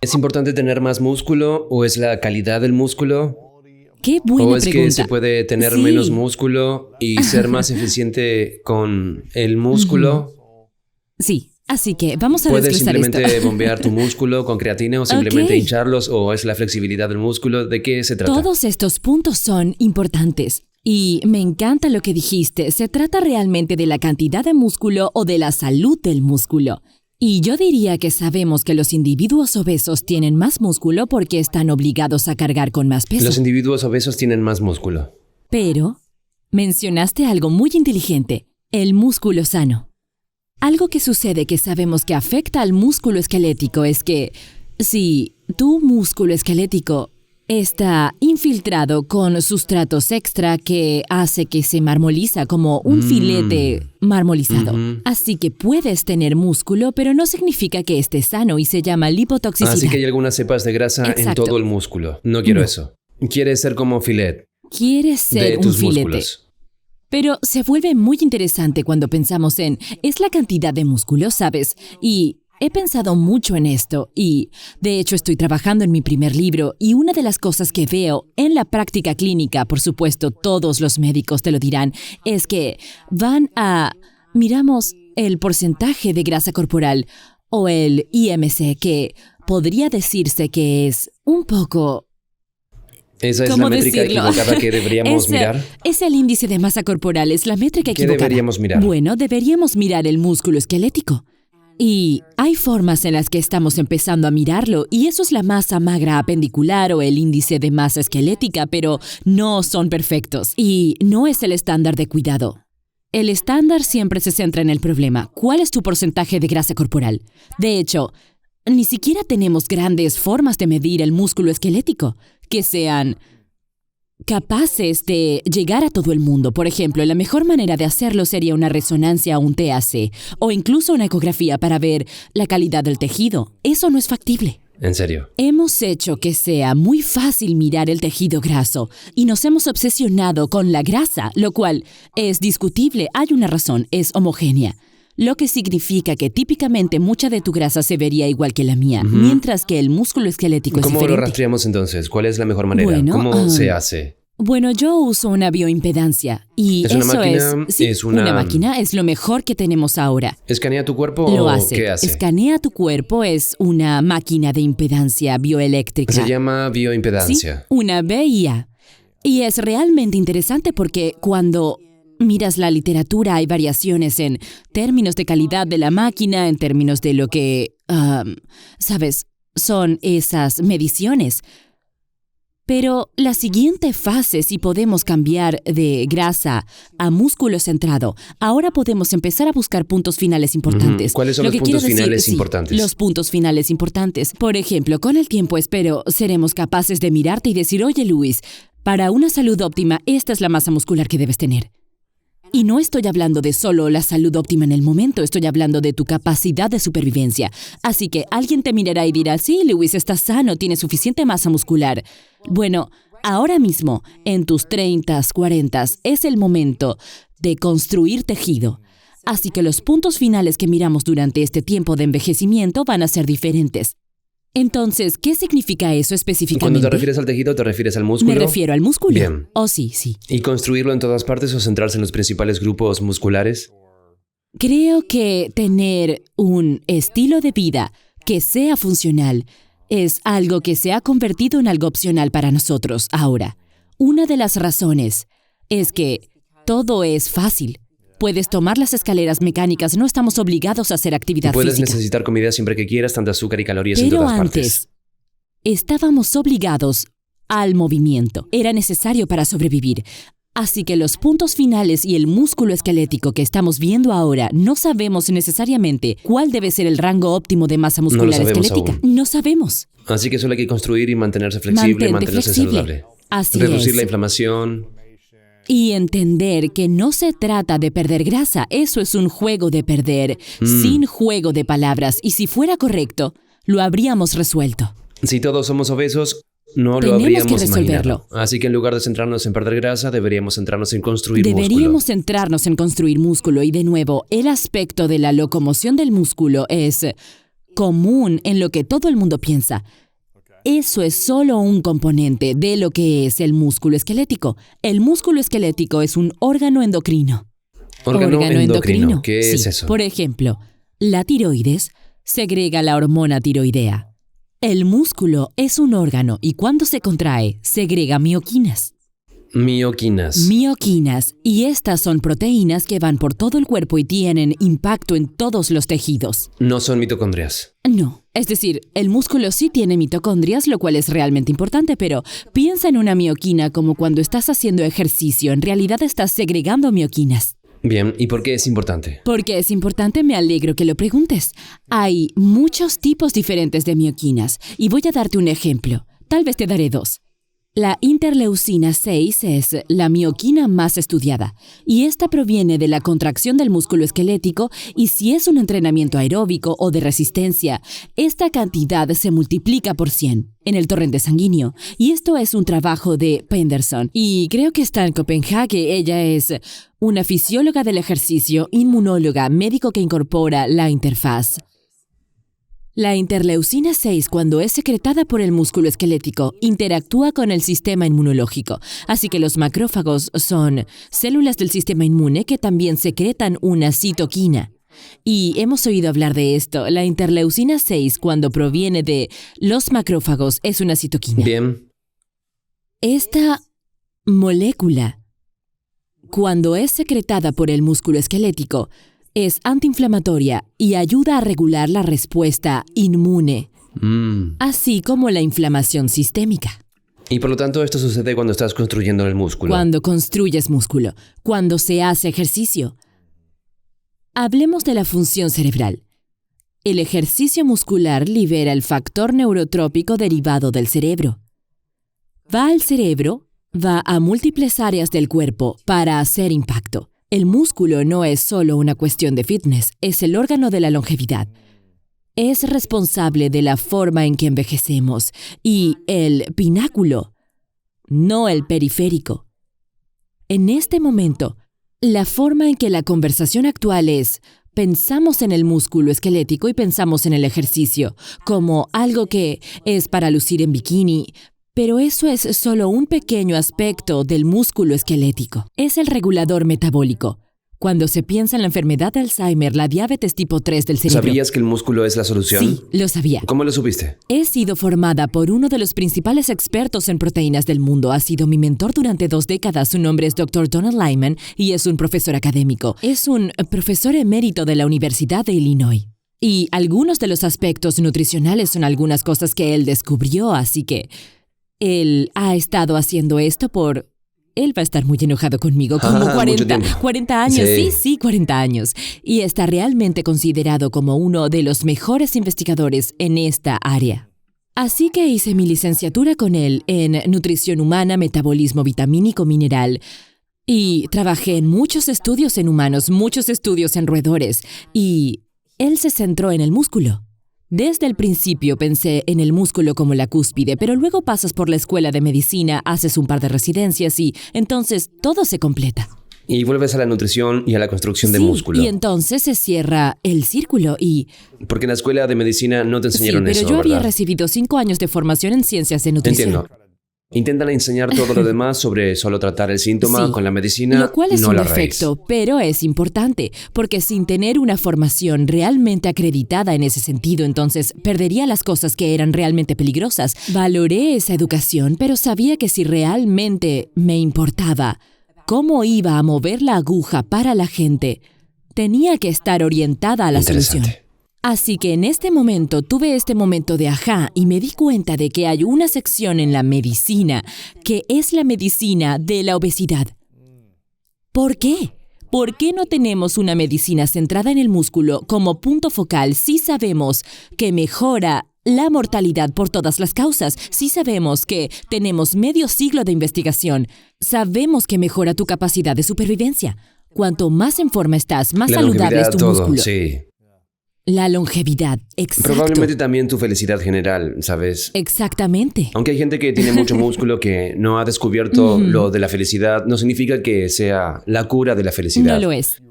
¿Es importante tener más músculo o es la calidad del músculo? Qué buena ¿O es pregunta. que se puede tener Sí. menos músculo y ser más eficiente con el músculo? Sí, así que vamos a ¿Puedes desglosar simplemente esto. bombear tu músculo con creatina o simplemente Ok. hincharlos? ¿O es la flexibilidad del músculo? ¿De qué se trata? Todos estos puntos son importantes. Y me encanta lo que dijiste. ¿Se trata realmente de la cantidad de músculo o de la salud del músculo? Y yo diría que sabemos que los individuos obesos tienen más músculo porque están obligados a cargar con más peso. Los individuos obesos tienen más músculo. Pero mencionaste algo muy inteligente, el músculo sano. Algo que sucede que sabemos que afecta al músculo esquelético es que si tu músculo esquelético está infiltrado con sustratos extra que hace que se marmoliza como un filete marmolizado. Así que puedes tener músculo, pero no significa que esté sano y se llama lipotoxicidad. Así que hay algunas cepas de grasa en Exacto. todo el músculo. No quiero No. eso. Quieres ser como filet Quieres ser de un tus filete. músculos. Pero se vuelve muy interesante cuando pensamos en, es la cantidad de músculo, ¿sabes? Y he pensado mucho en esto y, de hecho, estoy trabajando en mi primer libro y una de las cosas que veo en la práctica clínica, por supuesto, todos los médicos te lo dirán, es que miramos el porcentaje de grasa corporal o el IMC, que podría decirse que es un poco... ¿Esa es la ¿Cómo métrica decirlo? equivocada que deberíamos mirar? Es el índice de masa corporal, es la métrica ¿Qué equivocada. deberíamos mirar? Bueno, deberíamos mirar el músculo esquelético. Y hay formas en las que estamos empezando a mirarlo, y eso es la masa magra apendicular o el índice de masa esquelética, pero no son perfectos. Y no es el estándar de cuidado. El estándar siempre se centra en el problema. ¿Cuál es tu porcentaje de grasa corporal? De hecho, ni siquiera tenemos grandes formas de medir el músculo esquelético que sean capaces de llegar a todo el mundo. Por ejemplo, la mejor manera de hacerlo sería una resonancia o un TAC, o incluso una ecografía para ver la calidad del tejido. Eso no es factible. ¿En serio? Hemos hecho que sea muy fácil mirar el tejido graso y nos hemos obsesionado con la grasa, lo cual es discutible. Hay una razón, es homogénea. Lo que significa que típicamente mucha de tu grasa se vería igual que la mía, mientras que el músculo esquelético es ¿Cómo lo diferente. rastreamos entonces? ¿Cuál es la mejor manera? Bueno, ¿Cómo se hace? Bueno, yo uso una bioimpedancia y ¿Es una eso máquina? es... Sí, ¿Es una- una máquina es lo mejor que tenemos ahora. ¿Escanea tu cuerpo Lo o hace. qué hace? Escanea tu cuerpo, es una máquina de impedancia bioeléctrica. Se llama Sí, bioimpedancia. una BIA. Y es realmente interesante porque cuando miras la literatura hay variaciones en términos de calidad de la máquina, en términos de lo que, ¿sabes? Son esas mediciones. Pero la siguiente fase, si podemos cambiar de grasa a músculo centrado, ahora podemos empezar a buscar puntos finales importantes. ¿Cuáles son Lo los que puntos quiero decir, finales sí, importantes? Los puntos finales importantes. Por ejemplo, con el tiempo espero seremos capaces de mirarte y decir, oye Luis, para una salud óptima, esta es la masa muscular que debes tener. Y no estoy hablando de solo la salud óptima en el momento, estoy hablando de tu capacidad de supervivencia. Así que alguien te mirará y dirá, sí, Luis, estás sano, tienes suficiente masa muscular. Bueno, ahora mismo, en tus 30s, 40s, es el momento de construir tejido. Así que los puntos finales que miramos durante este tiempo de envejecimiento van a ser diferentes. Entonces, ¿qué significa eso específicamente? Cuando te refieres al tejido, ¿te refieres al músculo? Me refiero al músculo. Bien. Oh, sí, sí. ¿Y construirlo en todas partes o centrarse en los principales grupos musculares? Creo que tener un estilo de vida que sea funcional es algo que se ha convertido en algo opcional para nosotros ahora. Una de las razones es que todo es fácil. Puedes tomar las escaleras mecánicas, no estamos obligados a hacer actividad Puedes física. necesitar comida siempre que quieras, tanta azúcar y calorías en Pero todas antes, partes. estábamos obligados al movimiento. Era necesario para sobrevivir. Así que los puntos finales y el músculo esquelético que estamos viendo ahora, no sabemos necesariamente cuál debe ser el rango óptimo de masa muscular sabemos esquelética. aún. No sabemos. Así que solo hay que construir y mantenerse flexible, Mantente mantenerse flexible. saludable. Así Reducir es. la inflamación. Y entender que no se trata de perder grasa, eso es un juego de perder, sin juego de palabras. Y si fuera correcto, lo habríamos resuelto. Si todos somos obesos, no lo Tenemos habríamos que resolverlo. imaginado. Así que en lugar de centrarnos en perder grasa, deberíamos centrarnos en construir Deberíamos músculo. centrarnos en construir músculo y de nuevo, el aspecto de la locomoción del músculo es común en lo que todo el mundo piensa. Eso es solo un componente de lo que es el músculo esquelético. El músculo esquelético es un órgano endocrino. Órgano endocrino. ¿Qué es eso? Por ejemplo, la tiroides segrega la hormona tiroidea. El músculo es un órgano y cuando se contrae, segrega mioquinas. Mioquinas. Y estas son proteínas que van por todo el cuerpo y tienen impacto en todos los tejidos. No son mitocondrias. No. Es decir, el músculo sí tiene mitocondrias, lo cual es realmente importante, pero piensa en una mioquina como cuando estás haciendo ejercicio. En realidad estás segregando mioquinas. Bien, ¿y por qué es importante? Porque es importante, me alegro que lo preguntes. Hay muchos tipos diferentes de mioquinas y voy a darte un ejemplo. Tal vez te daré dos. La interleucina 6 es la mioquina más estudiada y esta proviene de la contracción del músculo esquelético y si es un entrenamiento aeróbico o de resistencia, esta cantidad se multiplica por 100 en el torrente sanguíneo y esto es un trabajo de Penderson y creo que está en Copenhague. Ella es una fisióloga del ejercicio, inmunóloga, médico que incorpora la interfaz. La interleucina 6, cuando es secretada por el músculo esquelético, interactúa con el sistema inmunológico. Así que los macrófagos son células del sistema inmune que también secretan una citoquina. Y hemos oído hablar de esto. La interleucina 6, cuando proviene de los macrófagos, es una citoquina. Bien. Esta molécula, cuando es secretada por el músculo esquelético, es antiinflamatoria y ayuda a regular la respuesta inmune, así como la inflamación sistémica. Y por lo tanto esto sucede cuando estás construyendo el músculo. Cuando construyes músculo, cuando se hace ejercicio. Hablemos de la función cerebral. El ejercicio muscular libera el factor neurotrópico derivado del cerebro. Va al cerebro, va a múltiples áreas del cuerpo para hacer impacto. El músculo no es solo una cuestión de fitness, es el órgano de la longevidad. Es responsable de la forma en que envejecemos y el pináculo, no el periférico. En este momento, la forma en que la conversación actual es, pensamos en el músculo esquelético y pensamos en el ejercicio como algo que es para lucir en bikini, pero eso es solo un pequeño aspecto del músculo esquelético. Es el regulador metabólico. Cuando se piensa en la enfermedad de Alzheimer, la diabetes tipo 3 del cerebro. ¿Sabías que el músculo es la solución? Sí, lo sabía. ¿Cómo lo supiste? He sido formada por uno de los principales expertos en proteínas del mundo. Ha sido mi mentor durante 2 décadas. Su nombre es Dr. Donald Lyman y es un profesor académico. Es un profesor emérito de la Universidad de Illinois. Y algunos de los aspectos nutricionales son algunas cosas que él descubrió, así que él ha estado haciendo esto por... Él va a estar muy enojado conmigo, como 40 años, sí, 40 años. Y está realmente considerado como uno de los mejores investigadores en esta área. Así que hice mi licenciatura con él en nutrición humana, metabolismo vitamínico mineral. Y trabajé en muchos estudios en humanos, muchos estudios en roedores. Y él se centró en el músculo. Desde el principio pensé en el músculo como la cúspide, pero luego pasas por la escuela de medicina, haces un par de residencias y entonces todo se completa. Y vuelves a la nutrición y a la construcción del músculo. Y entonces se cierra el círculo y... Porque en la escuela de medicina no te enseñaron eso, pero yo había ¿verdad? recibido 5 años de formación en ciencias de nutrición. Entiendo. Intentan enseñar todo lo demás sobre solo tratar el síntoma con la medicina, lo cual es no un la defecto, raíz. pero es importante, porque sin tener una formación realmente acreditada en ese sentido, entonces perdería las cosas que eran realmente peligrosas. Valoré esa educación, pero sabía que si realmente me importaba cómo iba a mover la aguja para la gente, tenía que estar orientada a la solución. Así que en este momento tuve este momento de ajá y me di cuenta de que hay una sección en la medicina que es la medicina de la obesidad. ¿Por qué? ¿Por qué no tenemos una medicina centrada en el músculo como punto focal si sabemos que mejora la mortalidad por todas las causas? Si sabemos que tenemos medio siglo de investigación, sabemos que mejora tu capacidad de supervivencia. Cuanto más en forma estás, más saludable es tu músculo. Sí. La longevidad, exacto. Probablemente también tu felicidad general, ¿sabes? Exactamente. Aunque hay gente que tiene mucho músculo que no ha descubierto lo de la felicidad, no significa que sea la cura de la felicidad. No lo es.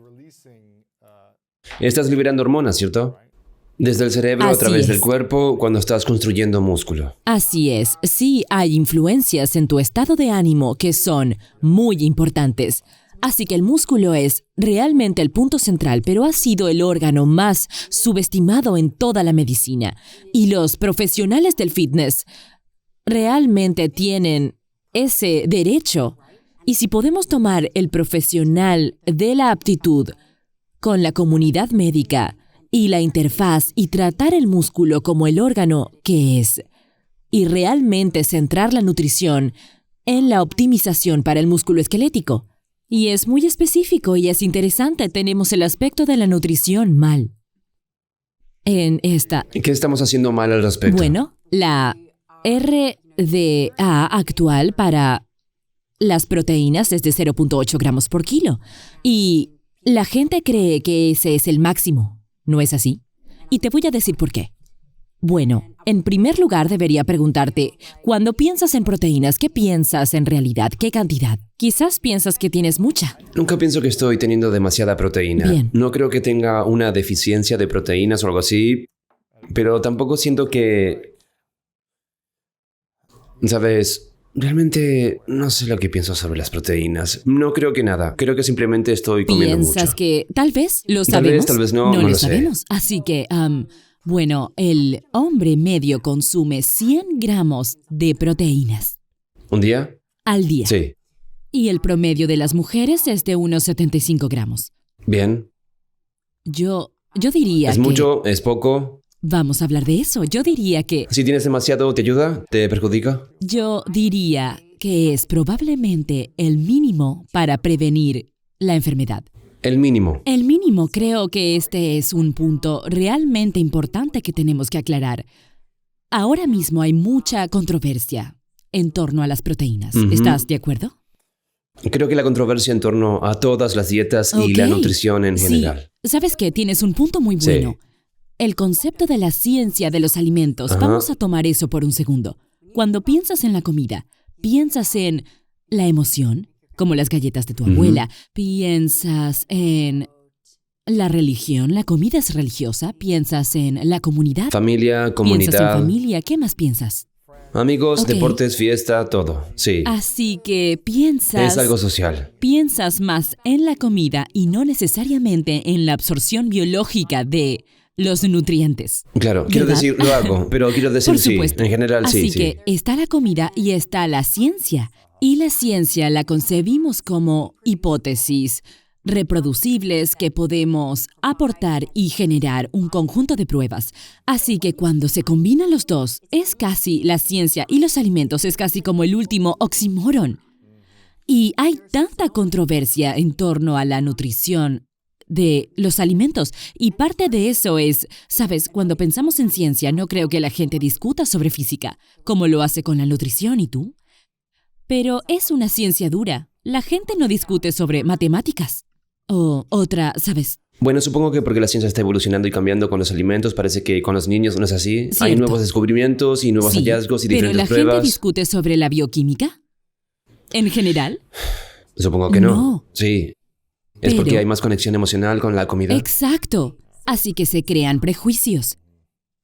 Estás liberando hormonas, ¿cierto? Desde el cerebro a Así través es. del cuerpo cuando estás construyendo músculo. Así es, sí hay influencias en tu estado de ánimo que son muy importantes. Así que el músculo es realmente el punto central, pero ha sido el órgano más subestimado en toda la medicina. Y los profesionales del fitness realmente tienen ese derecho. Y si podemos tomar el profesional de la aptitud con la comunidad médica y la interfaz y tratar el músculo como el órgano que es, y realmente centrar la nutrición en la optimización para el músculo esquelético. Y es muy específico y es interesante, tenemos el aspecto de la nutrición mal. En esta, ¿Qué estamos haciendo mal al respecto? bueno, la RDA actual para las proteínas es de 0.8 gramos por kilo. Y la gente cree que ese es el máximo. ¿No es así? Y te voy a decir por qué. Bueno, en primer lugar debería preguntarte, cuando piensas en proteínas, ¿qué piensas en realidad? ¿Qué cantidad? Quizás piensas que tienes mucha. Nunca pienso que estoy teniendo demasiada proteína. Bien. No creo que tenga una deficiencia de proteínas o algo así, pero tampoco siento que... ¿Sabes? Realmente no sé lo que pienso sobre las proteínas. No creo que nada. Creo que simplemente estoy comiendo ¿Piensas mucho. que tal vez lo Tal sabemos? vez no, no lo lo sé. sabemos. Así que, bueno, el hombre medio consume 100 gramos de proteínas ¿Un día? al día. Sí. Y el promedio de las mujeres es de unos 75 gramos. Bien. Yo diría ¿Es que... mucho? ¿Es poco? Vamos a hablar de eso. Yo diría que... Si tienes demasiado, ¿te ayuda? ¿Te perjudica? Yo diría que es probablemente el mínimo para prevenir la enfermedad. El mínimo. El mínimo, creo que este es un punto realmente importante que tenemos que aclarar. Ahora mismo hay mucha controversia en torno a las proteínas. Ujú. ¿Estás de acuerdo? Creo que la controversia en torno a todas las dietas y la Ok. nutrición en general. Sí. ¿Sabes qué? Tienes un punto muy Sí. bueno. El concepto de la ciencia de los alimentos. Ajá. Vamos a tomar eso por un segundo. Cuando piensas en la comida, piensas en la emoción, como las galletas de tu abuela. Piensas en la religión, la comida es religiosa. Piensas en la comunidad. Familia, Piensas en comunidad, familia. ¿Qué más piensas? amigos, Ok. deportes, fiesta, todo. Sí. Así que piensas... Es algo social. Piensas más en la comida y no necesariamente en la absorción biológica de los nutrientes. Claro, quiero ¿Verdad? decir, lo hago, pero quiero decir Por sí. supuesto. En general, sí, Así sí. que está la comida y está la ciencia. Y la ciencia la concebimos como hipótesis reproducibles que podemos aportar y generar un conjunto de pruebas. Así que cuando se combinan los dos, es casi la ciencia y los alimentos, es casi como el último oxímoron. Y hay tanta controversia en torno a la nutrición de los alimentos. Y parte de eso es, sabes, cuando pensamos en ciencia, no creo que la gente discuta sobre física, como lo hace con la nutrición, ¿y tú? Pero es una ciencia dura. La gente no discute sobre matemáticas. O otra, ¿sabes? Bueno, supongo que porque la ciencia está evolucionando y cambiando con los alimentos, parece que con los niños no es así. Hay Cierto. nuevos descubrimientos y nuevos Sí, hallazgos y pero diferentes la pruebas. gente discute sobre la bioquímica. ¿En general? Supongo que no. No. Sí. Es Pero- porque hay más conexión emocional con la comida. Exacto. Así que se crean prejuicios.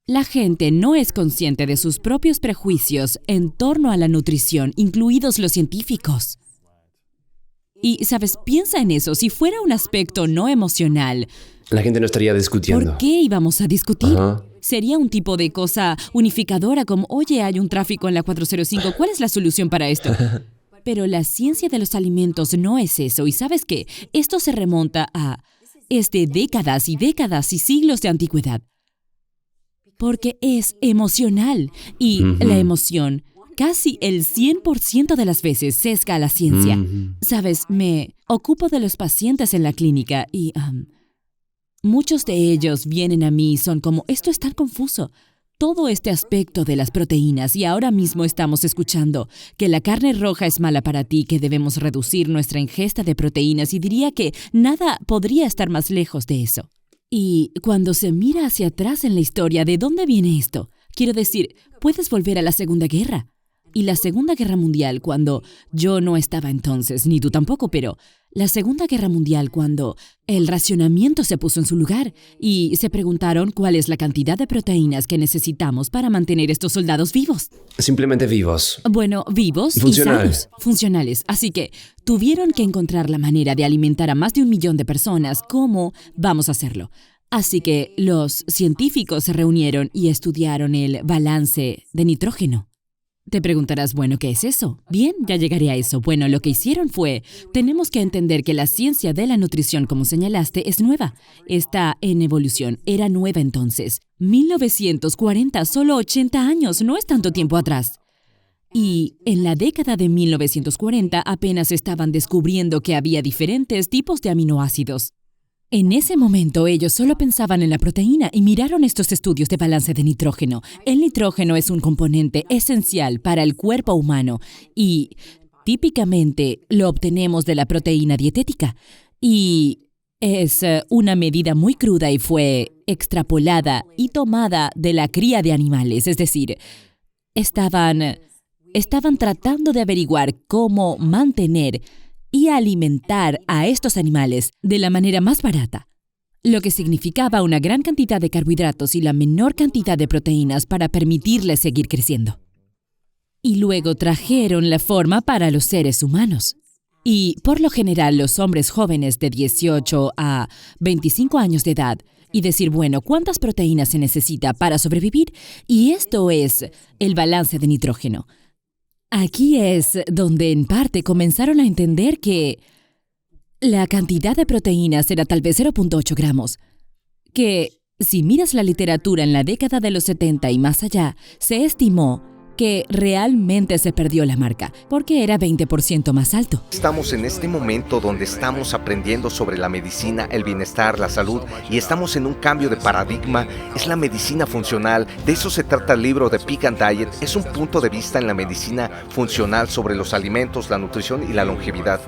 La gente no es consciente de sus propios prejuicios en torno a la nutrición, incluidos los científicos. Y, ¿sabes? Piensa en eso. Si fuera un aspecto no emocional, La gente no estaría discutiendo. ¿por qué íbamos a discutir? Ajá. Sería un tipo de cosa unificadora como, oye, hay un tráfico en la 405, ¿cuál es la solución para esto? Pero la ciencia de los alimentos no es eso. ¿Y sabes qué? Esto se remonta a décadas y décadas y siglos de antigüedad. Porque es emocional. Y Ujú. la emoción, casi el 100% de las veces, sesga a la ciencia. Ujú. Sabes, me ocupo de los pacientes en la clínica y muchos de ellos vienen a mí y son como, esto es tan confuso. Todo este aspecto de las proteínas y ahora mismo estamos escuchando que la carne roja es mala para ti, que debemos reducir nuestra ingesta de proteínas y diría que nada podría estar más lejos de eso. Y cuando se mira hacia atrás en la historia, ¿de dónde viene esto? Quiero decir, puedes volver a la Segunda Guerra. Y la Segunda Guerra Mundial, cuando yo no estaba entonces, ni tú tampoco, pero la Segunda Guerra Mundial, cuando el racionamiento se puso en su lugar y se preguntaron cuál es la cantidad de proteínas que necesitamos para mantener estos soldados vivos. Simplemente vivos. Bueno, vivos Funcional. y sanos, funcionales. Así que tuvieron que encontrar la manera de alimentar a más de 1 millón de personas. ¿Cómo vamos a hacerlo? Así que los científicos se reunieron y estudiaron el balance de nitrógeno. Te preguntarás, bueno, ¿qué es eso? Bien, ya llegaré a eso. Bueno, lo que hicieron fue, tenemos que entender que la ciencia de la nutrición, como señalaste, es nueva. Está en evolución. Era nueva entonces. 1940, solo 80 años, no es tanto tiempo atrás. Y en la década de 1940 apenas estaban descubriendo que había diferentes tipos de aminoácidos. En ese momento ellos solo pensaban en la proteína y miraron estos estudios de balance de nitrógeno. El nitrógeno es un componente esencial para el cuerpo humano y típicamente lo obtenemos de la proteína dietética. Y es una medida muy cruda y fue extrapolada y tomada de la cría de animales. Es decir, estaban tratando de averiguar cómo mantener y alimentar a estos animales de la manera más barata, lo que significaba una gran cantidad de carbohidratos y la menor cantidad de proteínas para permitirles seguir creciendo. Y luego trajeron la forma para los seres humanos. Y por lo general los hombres jóvenes de 18 a 25 años de edad, y decir, bueno, ¿cuántas proteínas se necesita para sobrevivir? Y esto es el balance de nitrógeno. Aquí es donde en parte comenzaron a entender que la cantidad de proteínas era tal vez 0.8 gramos, que si miras la literatura en la década de los 70 y más allá, se estimó que realmente se perdió la marca, porque era 20% más alto. Estamos en este momento donde estamos aprendiendo sobre la medicina, el bienestar, la salud, y estamos en un cambio de paradigma. Es la medicina funcional. De eso se trata el libro de Peak and Diet. Es un punto de vista en la medicina funcional sobre los alimentos, la nutrición y la longevidad.